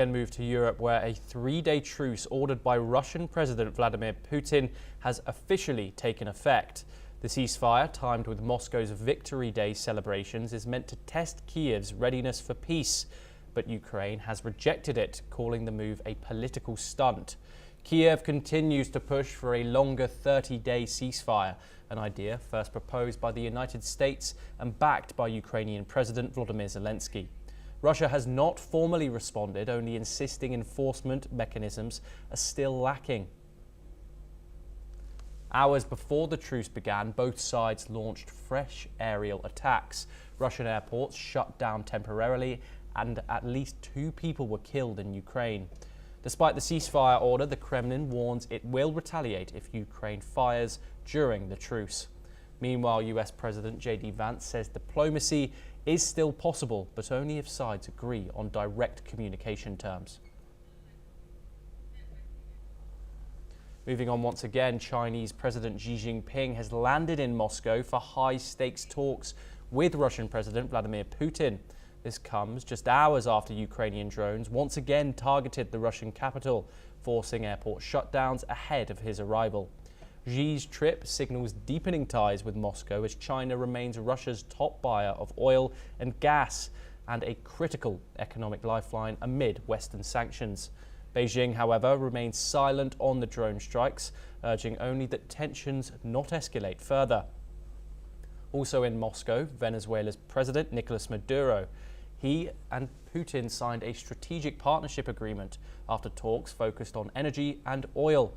And move to Europe, where a three-day truce ordered by Russian President Vladimir Putin has officially taken effect. The ceasefire, timed with Moscow's Victory Day celebrations, is meant to test Kiev's readiness for peace, but Ukraine has rejected it, calling the move a political stunt. Kiev continues to push for a longer 30-day ceasefire, an idea first proposed by the United States and backed by Ukrainian President Volodymyr Zelensky. Russia has not formally responded, only insisting enforcement mechanisms are still lacking. Hours before the truce began, both sides launched fresh aerial attacks. Russian airports shut down temporarily, and at least 2 people were killed in Ukraine. Despite the ceasefire order, the Kremlin warns it will retaliate if Ukraine fires during the truce. Meanwhile, US President J.D. Vance says diplomacy is still possible, but only if sides agree on direct communication terms. Moving on once again, Chinese President Xi Jinping has landed in Moscow for high-stakes talks with Russian President Vladimir Putin. This comes just hours after Ukrainian drones once again targeted the Russian capital, forcing airport shutdowns ahead of his arrival. Xi's trip signals deepening ties with Moscow as China remains Russia's top buyer of oil and gas and a critical economic lifeline amid Western sanctions. Beijing, however, remains silent on the drone strikes, urging only that tensions not escalate further. Also in Moscow, Venezuela's President Nicolas Maduro. He and Putin signed a strategic partnership agreement after talks focused on energy and oil.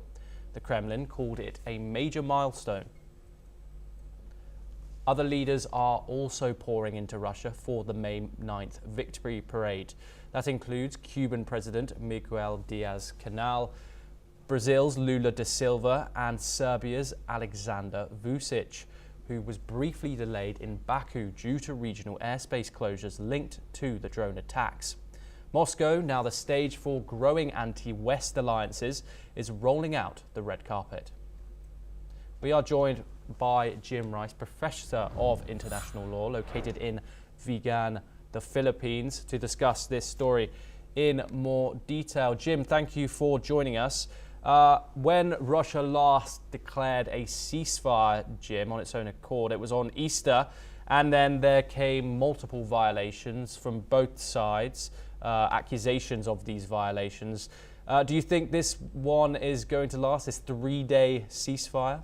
The Kremlin called it a major milestone. Other leaders are also pouring into Russia for the May 9th Victory Parade. That includes Cuban President Miguel Diaz-Canel, Brazil's Lula da Silva, and Serbia's Alexander Vučić, who was briefly delayed in Baku due to regional airspace closures linked to the drone attacks. Moscow, now the stage for growing anti-West alliances, is rolling out the red carpet. We are joined by Jim Rice, Professor of International Law, located in Vigan, the Philippines, to discuss this story in more detail. Jim, thank you for joining us. When Russia last declared a ceasefire, Jim, on its own accord, it was on Easter, and then there came multiple violations from both sides. Accusations of these violations. Do you think this one is going to last, this 3-day ceasefire?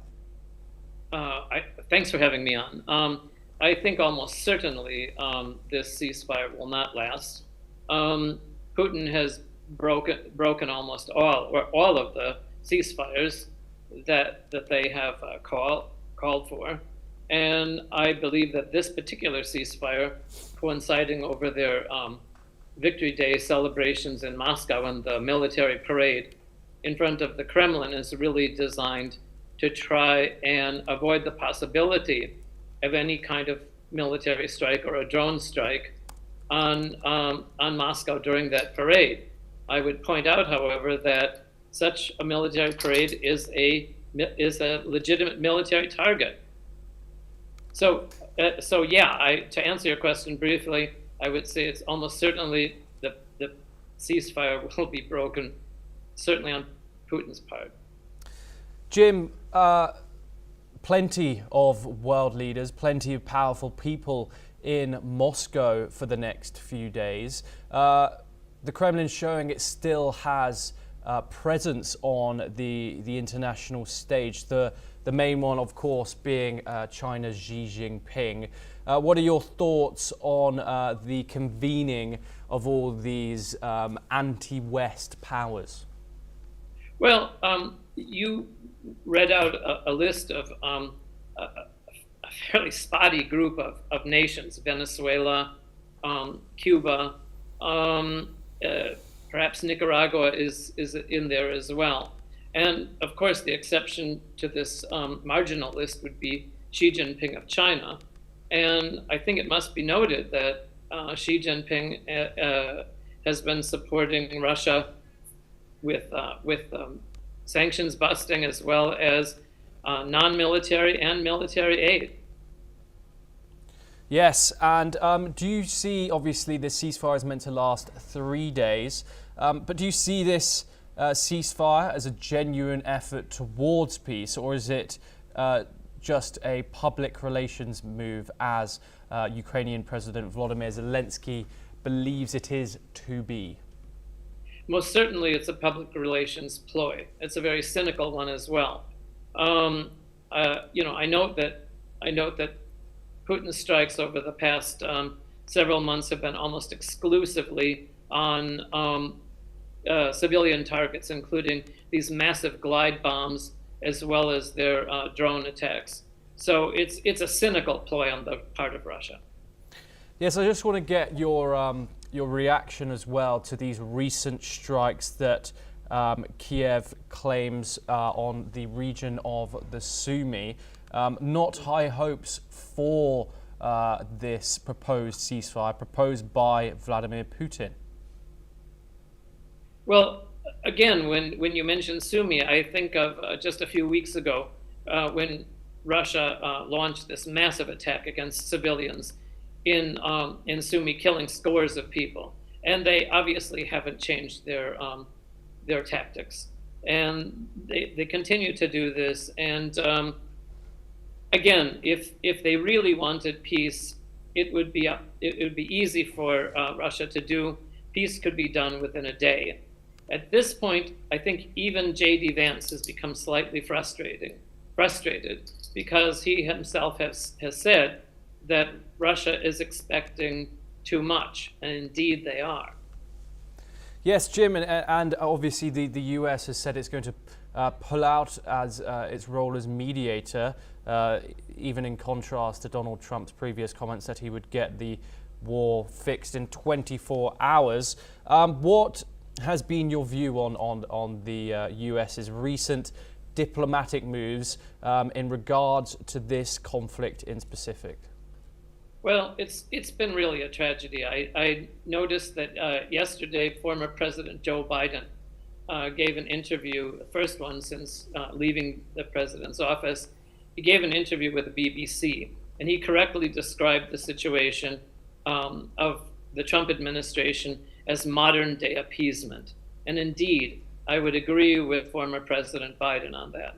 Thanks for having me on. I think almost certainly this ceasefire will not last. Putin has broken almost all of the ceasefires that they have called for, and I believe that this particular ceasefire, coinciding over their Victory Day celebrations in Moscow and the military parade in front of the Kremlin, is really designed to try and avoid the possibility of any kind of military strike or a drone strike on Moscow during that parade. I would point out, however, that such a military parade is a legitimate military target. So yeah, to answer your question briefly, I would say it's almost certainly the ceasefire will be broken, certainly on Putin's part. Jim, plenty of world leaders, plenty of powerful people in Moscow for the next few days. The Kremlin showing it still has presence on the international stage. The main one, of course, being China's Xi Jinping. What are your thoughts on the convening of all these anti-West powers? Well, you read out a list of a fairly spotty group of nations: Venezuela, Cuba, perhaps Nicaragua is in there as well. And of course, the exception to this marginal list would be Xi Jinping of China. And I think it must be noted that Xi Jinping has been supporting Russia with sanctions busting, as well as non-military and military aid. Yes, and do you see, obviously, the ceasefire is meant to last 3 days. But do you see this ceasefire as a genuine effort towards peace, or is it just a public relations move, as Ukrainian President Volodymyr Zelensky believes it is to be? Most certainly, it's a public relations ploy. It's a very cynical one as well. I note that Putin's strikes over the past several months have been almost exclusively on civilian targets, including these massive glide bombs as well as their drone attacks. So it's a cynical ploy on the part of Russia. Yes, I just want to get your reaction as well to these recent strikes that Kiev claims on the region of the Sumy. Not high hopes for this proposed ceasefire proposed by Vladimir Putin. Well, again, when you mention Sumy, I think of just a few weeks ago when Russia launched this massive attack against civilians in Sumy, killing scores of people, and they obviously haven't changed their tactics, and they continue to do this. And again, if they really wanted peace, it would be easy for Russia to do. Peace could be done within a day. At this point, I think even J.D. Vance has become slightly frustrated because he himself has said that Russia is expecting too much, and indeed they are. Yes, Jim, and obviously the US has said it's going to pull out as its role as mediator, even in contrast to Donald Trump's previous comments that he would get the war fixed in 24 hours. What has been your view on the US's recent diplomatic moves in regards to this conflict in specific? Well, it's been really a tragedy. I noticed that yesterday, former President Joe Biden gave an interview, the first one since leaving the president's office. He gave an interview with the BBC, and he correctly described the situation of the Trump administration as modern-day appeasement. And indeed, I would agree with former President Biden on that.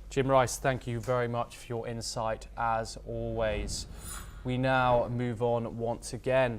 Jim Rice, thank you very much for your insight as always. We now move on once again